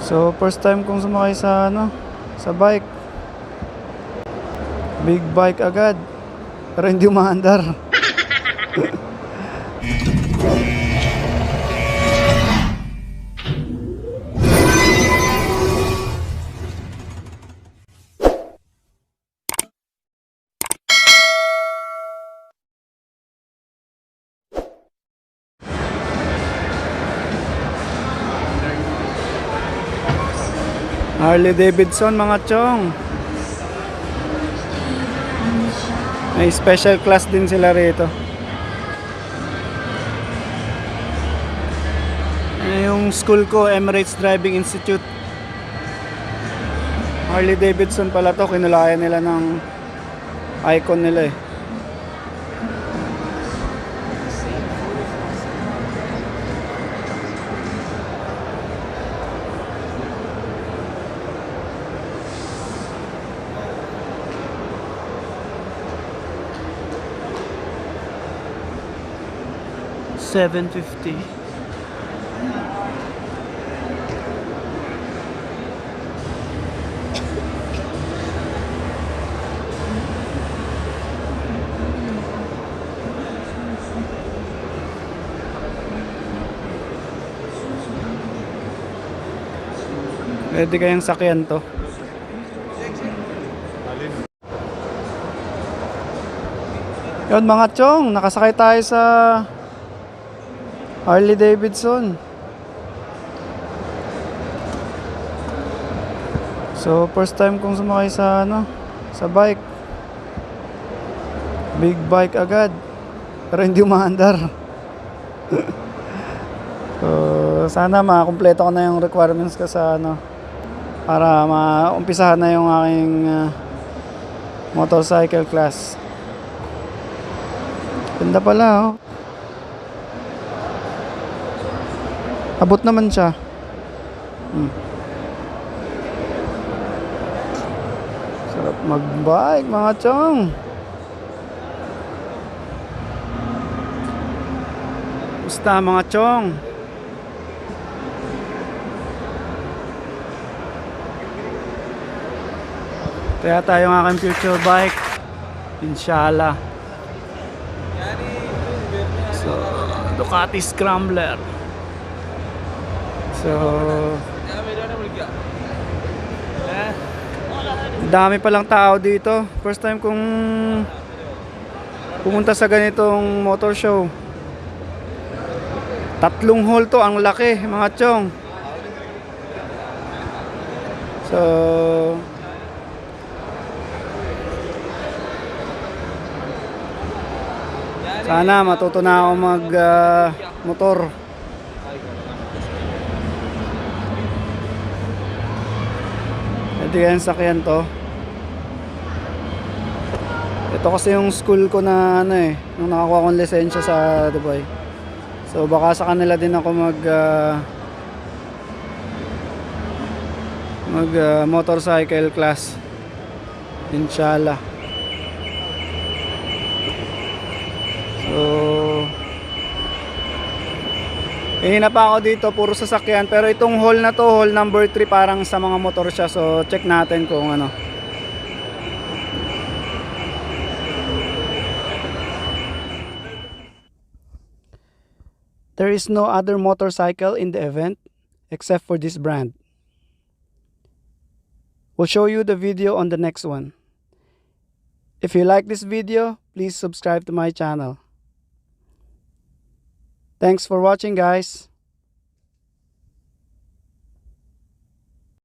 So first time kong sumakay sa sa bike. Big bike agad. Pero hindi umaandar. Harley Davidson mga chong. May special class din sila rito. Yung school ko, Emirates Driving Institute. Harley Davidson pala to, kinulayan nila ng icon nila eh. $750. Pwede kayang sakyan to. Yun mga chong, nakasakay tayo sa Harley Davidson. So first time kong sumakay sa sa bike. Big bike agad. Pero hindi umaandar. So sana makumpleto ko na yung requirements ko sa para maumpisahan na yung aking motorcycle class. Ganda pala oh. Abot naman siya. Sarap mag-bike mga chong. Basta mga chong. Kaya tayo ng aking future bike. Inshallah. So, Ducati Scrambler. So dami palang tao dito. First time kong pumunta sa ganitong motor show. 3 hall to, ang laki mga chong. So sana matuto na ako mag motor. Pwede kayang sakyan to. Ito kasi yung school ko na nung nakakuha kong lisensya sa Dubai. So baka sa kanila din ako mag motorcycle class. Inshallah. So hina pa ako dito, puro sasakyan. Pero itong hall na to, hall number 3, parang sa mga motor siya. So check natin kung ano. There is no other motorcycle in the event except for this brand. We'll show you the video on the next one. If you like this video, please subscribe to my channel. Thanks for watching, guys.